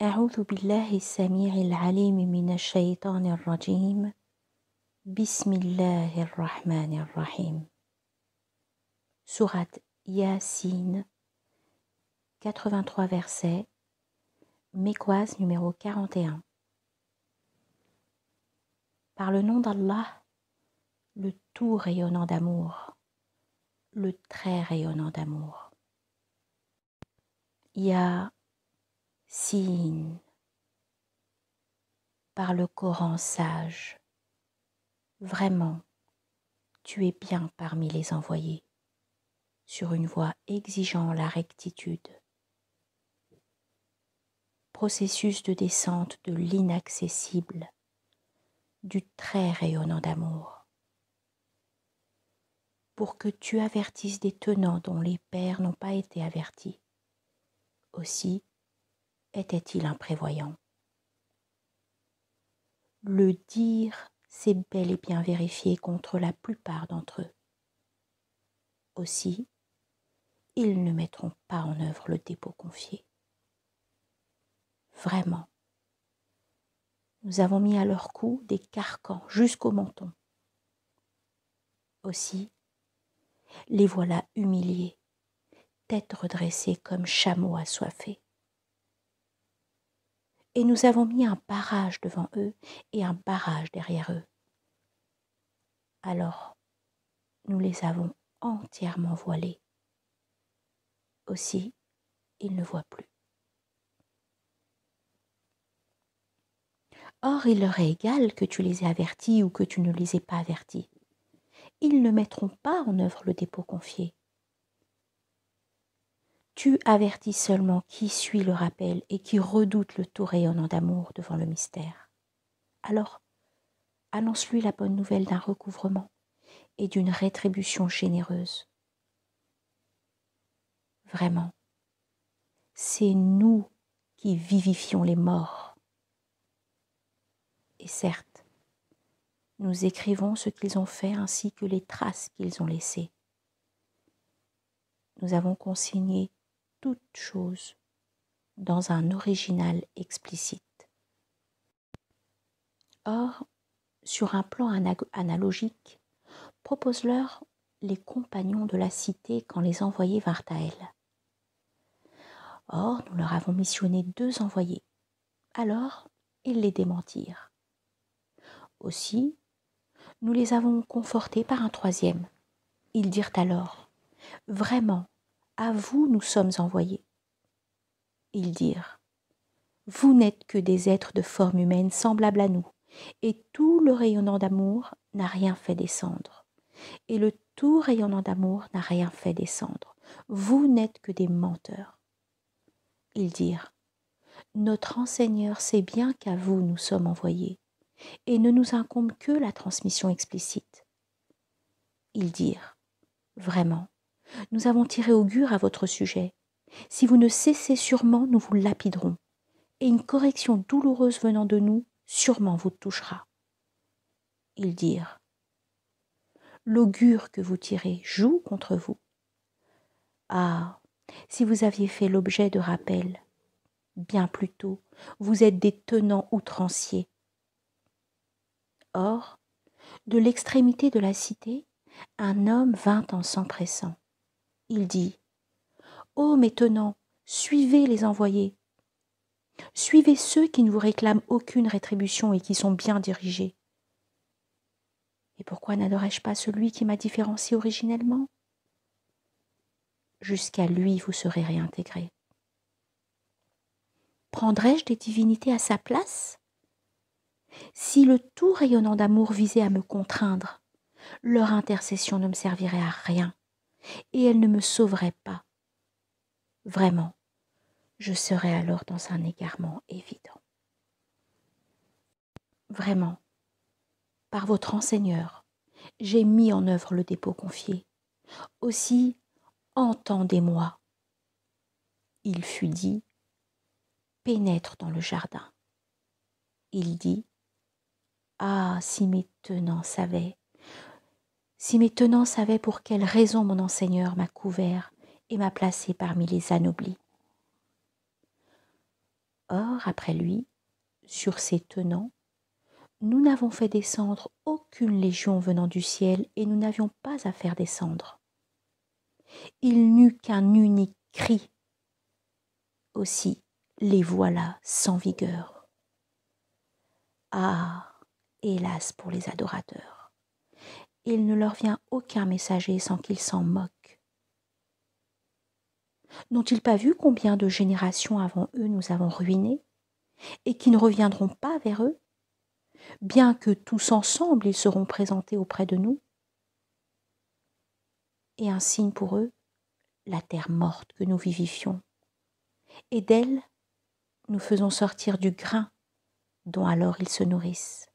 أعوذ بالله السميع العليم من الشيطان الرجيم. بسم الله الرحمن الرحيم. Sourate Yassine, 83 versets, mécoise numéro 41. Par le nom d'Allah, le tout rayonnant d'amour, le très rayonnant d'amour. Yassine, par le Coran sage. Vraiment, tu es bien parmi les envoyés, sur une voie exigeant la rectitude. Processus de descente de l'inaccessible, du très rayonnant d'amour, pour que tu avertisses des tenants dont les pères n'ont pas été avertis. Aussi était-il imprévoyant. Le dire s'est bel et bien vérifié contre la plupart d'entre eux. Aussi, ils ne mettront pas en œuvre le dépôt confié. Vraiment, nous avons mis à leur cou des carcans jusqu'au menton. Aussi, les voilà humiliés, tête redressée comme chameaux assoiffés. Et nous avons mis un barrage devant eux et un barrage derrière eux. Alors, nous les avons entièrement voilés. Aussi, ils ne voient plus. Or, il leur est égal que tu les aies avertis ou que tu ne les aies pas avertis. Ils ne mettront pas en œuvre le dépôt confié. Tu avertis seulement qui suit le rappel et qui redoute le tout rayonnant d'amour devant le mystère. Alors, annonce-lui la bonne nouvelle d'un recouvrement et d'une rétribution généreuse. Vraiment, c'est nous qui vivifions les morts. Et certes, nous écrivons ce qu'ils ont fait ainsi que les traces qu'ils ont laissées. Nous avons consigné toutes choses dans un original explicite. Or, sur un plan analogique, propose-leur les compagnons de la cité quand les envoyés vinrent à elle. Or, nous leur avons missionné 2 envoyés. Alors, ils les démentirent. Aussi, nous les avons confortés par un 3e. Ils dirent alors, « Vraiment, à vous nous sommes envoyés. » Ils dirent, « Vous n'êtes que des êtres de forme humaine semblables à nous, et tout le rayonnant d'amour n'a rien fait descendre. Et le tout rayonnant d'amour n'a rien fait descendre. Vous n'êtes que des menteurs. » Ils dirent, « Notre enseigneur sait bien qu'à vous nous sommes envoyés, et ne nous incombe que la transmission explicite. » Ils dirent, « Vraiment, nous avons tiré augure à votre sujet. Si vous ne cessez sûrement, nous vous lapiderons, et une correction douloureuse venant de nous sûrement vous touchera. » Ils dirent, « L'augure que vous tirez joue contre vous. Ah, si vous aviez fait l'objet de rappels, bien plus tôt, vous êtes des tenants outranciers. » Or, de l'extrémité de la cité, un homme vint en s'empressant. Il dit, « Ô mes tenants, suivez les envoyés. Suivez ceux qui ne vous réclament aucune rétribution et qui sont bien dirigés. Et pourquoi n'adorais-je pas celui qui m'a différencié originellement? Jusqu'à lui vous serez réintégrés. Prendrais-je des divinités à sa place? Si le tout rayonnant d'amour visait à me contraindre, leur intercession ne me servirait à rien et elle ne me sauverait pas. Vraiment, je serais alors dans un égarement évident. Vraiment, par votre enseigneur, j'ai mis en œuvre le dépôt confié. Aussi, entendez-moi. » Il fut dit, « Pénètre dans le jardin. » Il dit, « Ah, si mes tenants savaient pour quelle raison mon enseigneur m'a couvert et m'a placé parmi les anoblis. » Or, après lui, sur ses tenants, nous n'avons fait descendre aucune légion venant du ciel et nous n'avions pas à faire descendre. Il n'eut qu'un unique cri. Aussi, les voilà sans vigueur. Ah, hélas pour les adorateurs, il ne leur vient aucun messager sans qu'ils s'en moquent. N'ont-ils pas vu combien de générations avant eux nous avons ruinés et qui ne reviendront pas vers eux, bien que tous ensemble ils seront présentés auprès de nous? Et un signe pour eux, la terre morte que nous vivifions, et d'elle nous faisons sortir du grain dont alors ils se nourrissent.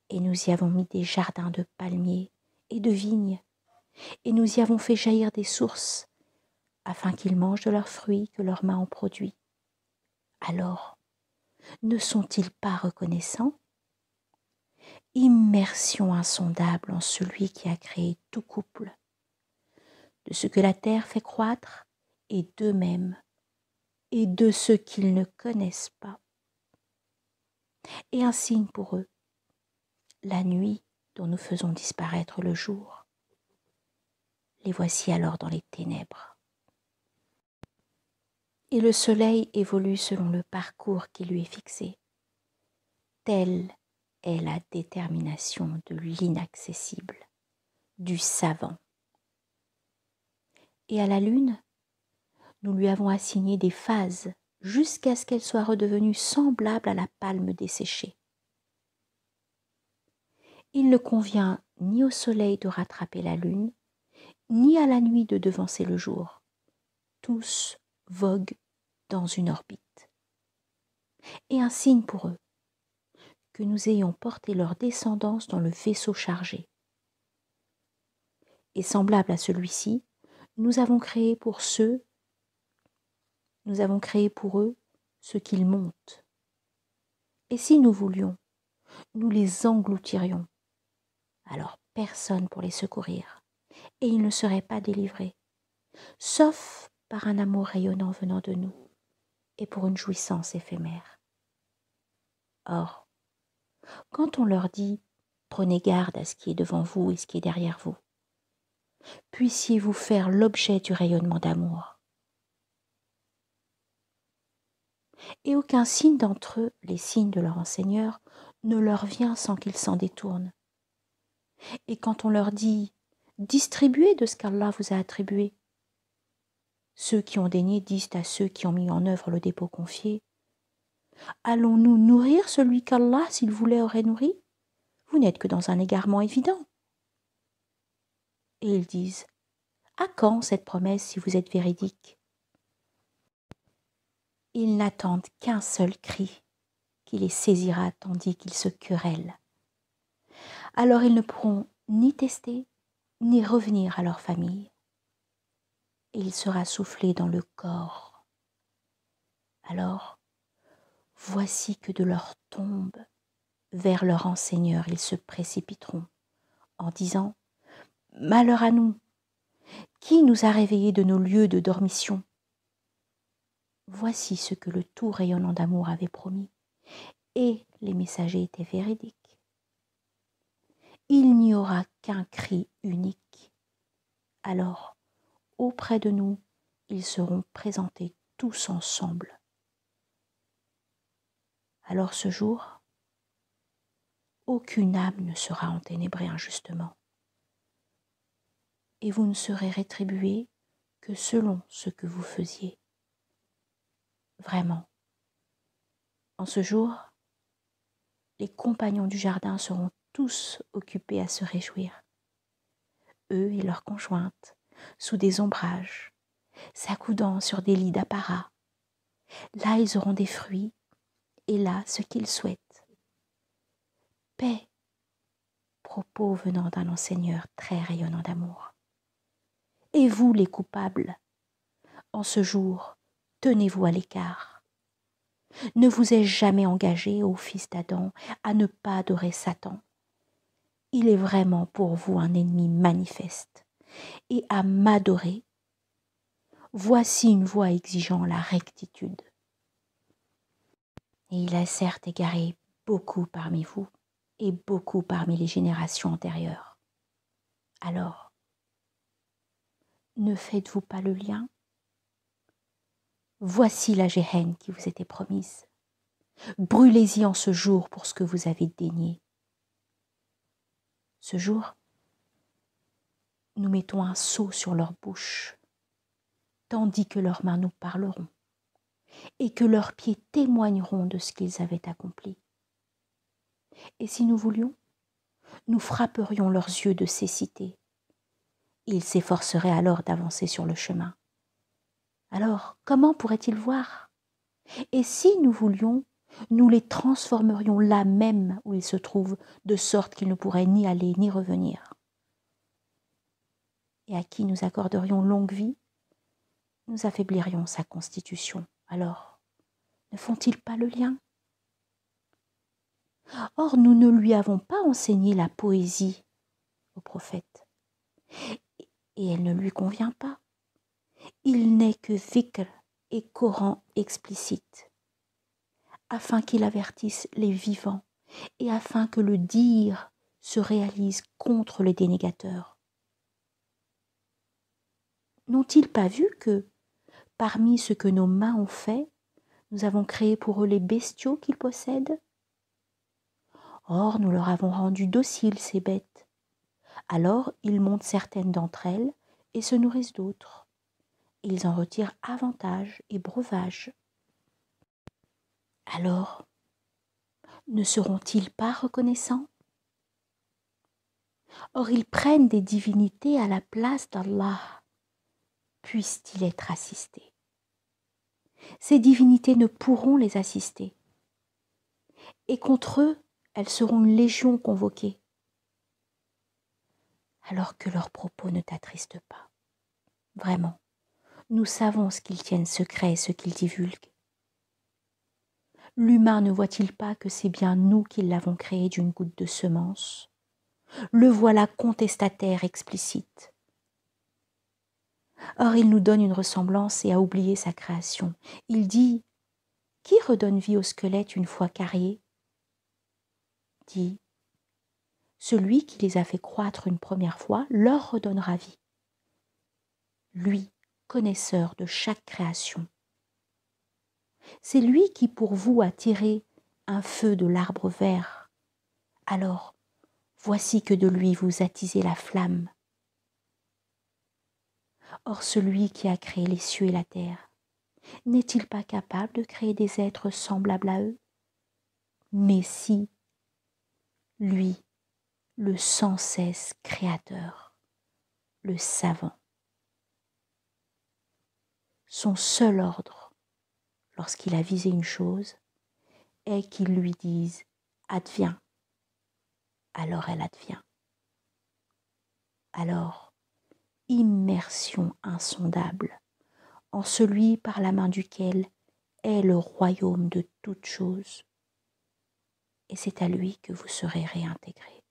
Et nous y avons mis des jardins de palmiers et de vignes, et nous y avons fait jaillir des sources, afin qu'ils mangent de leurs fruits que leurs mains ont produits. Alors, ne sont-ils pas reconnaissants? Immersion insondable en celui qui a créé tout couple, de ce que la terre fait croître, et d'eux-mêmes, et de ceux qu'ils ne connaissent pas. Et un signe pour eux, la nuit dont nous faisons disparaître le jour. Les voici alors dans les ténèbres. Et le soleil évolue selon le parcours qui lui est fixé. Telle est la détermination de l'inaccessible, du savant. Et à la lune, nous lui avons assigné des phases jusqu'à ce qu'elle soit redevenue semblable à la palme desséchée. Il ne convient ni au soleil de rattraper la lune, ni à la nuit de devancer le jour. Tous voguent dans une orbite. Et un signe pour eux, que nous ayons porté leur descendance dans le vaisseau chargé. Et semblable à celui-ci, nous avons créé pour eux ce qu'ils montent. Et si nous voulions, nous les engloutirions. Alors personne pour les secourir, et ils ne seraient pas délivrés, sauf par un amour rayonnant venant de nous, et pour une jouissance éphémère. Or, quand on leur dit « Prenez garde à ce qui est devant vous et ce qui est derrière vous », puissiez-vous faire l'objet du rayonnement d'amour. Et aucun signe d'entre eux, les signes de leur enseigneur, ne leur vient sans qu'ils s'en détournent. Et quand on leur dit « Distribuez de ce qu'Allah vous a attribué », ceux qui ont daigné disent à ceux qui ont mis en œuvre le dépôt confié « Allons-nous nourrir celui qu'Allah, s'il voulait, aurait nourri? Vous n'êtes que dans un égarement évident. » Et ils disent « À quand cette promesse si vous êtes véridique ?» Ils n'attendent qu'un seul cri qui les saisira tandis qu'ils se querellent. Alors ils ne pourront ni tester, ni revenir à leur famille. Et il sera soufflé dans le corps. Alors, voici que de leur tombe, vers leur enseigneur, ils se précipiteront, en disant « Malheur à nous! Qui nous a réveillés de nos lieux de dormition ?» Voici ce que le tout rayonnant d'amour avait promis, et les messagers étaient véridiques. Il n'y aura qu'un cri unique. Alors, auprès de nous, ils seront présentés tous ensemble. Alors ce jour, aucune âme ne sera enténébrée injustement, et vous ne serez rétribués que selon ce que vous faisiez. Vraiment, en ce jour, les compagnons du jardin seront tous occupés à se réjouir, eux et leurs conjointes, sous des ombrages, s'accoudant sur des lits d'apparat. Là, ils auront des fruits, et là, ce qu'ils souhaitent. Paix, propos venant d'un enseigneur très rayonnant d'amour. Et vous, les coupables, en ce jour, tenez-vous à l'écart. Ne vous ai-je jamais engagé, ô fils d'Adam, à ne pas adorer Satan? Il est vraiment pour vous un ennemi manifeste, et à m'adorer, voici une voie exigeant la rectitude. Et il a certes égaré beaucoup parmi vous et beaucoup parmi les générations antérieures. Alors, ne faites-vous pas le lien? Voici la géhenne qui vous était promise. Brûlez-y en ce jour pour ce que vous avez dénié. Ce jour, nous mettons un sceau sur leur bouche, tandis que leurs mains nous parleront, et que leurs pieds témoigneront de ce qu'ils avaient accompli. Et si nous voulions, nous frapperions leurs yeux de cécité. Ils s'efforceraient alors d'avancer sur le chemin. Alors, comment pourraient-ils voir? Et si nous voulions, nous les transformerions là même où ils se trouvent, de sorte qu'ils ne pourraient ni aller ni revenir. Et à qui nous accorderions longue vie, nous affaiblirions sa constitution. Alors, ne font-ils pas le lien? Or, nous ne lui avons pas enseigné la poésie au prophète, et elle ne lui convient pas. Il n'est que dhikr et Coran explicite, afin qu'il avertisse les vivants et afin que le dire se réalise contre les dénégateurs. N'ont-ils pas vu que, parmi ce que nos mains ont fait, nous avons créé pour eux les bestiaux qu'ils possèdent? Or, nous leur avons rendu dociles ces bêtes. Alors, ils montent certaines d'entre elles et se nourrissent d'autres. Ils en retirent avantage et breuvage. Alors, ne seront-ils pas reconnaissants? Or, ils prennent des divinités à la place d'Allah. Puisse-t-il être assisté? Ces divinités ne pourront les assister. Et contre eux, elles seront une légion convoquée. Alors que leurs propos ne t'attristent pas. Vraiment, nous savons ce qu'ils tiennent secret et ce qu'ils divulguent. L'humain ne voit-il pas que c'est bien nous qui l'avons créé d'une goutte de semence? Le voilà contestataire explicite. Or, il nous donne une ressemblance et a oublié sa création. Il dit « Qui redonne vie au squelette une fois carrié ?» Dit « Celui qui les a fait croître une première fois leur redonnera vie. » Lui, connaisseur de chaque création. C'est lui qui pour vous a tiré un feu de l'arbre vert. Alors, voici que de lui vous attisez la flamme. Or celui qui a créé les cieux et la terre, n'est-il pas capable de créer des êtres semblables à eux? Mais si, lui, le sans cesse créateur, le savant, son seul ordre, lorsqu'il a visé une chose, est qu'il lui dise « adviens », alors elle advient. Alors, immersion insondable en celui par la main duquel est le royaume de toutes choses, et c'est à lui que vous serez réintégrés.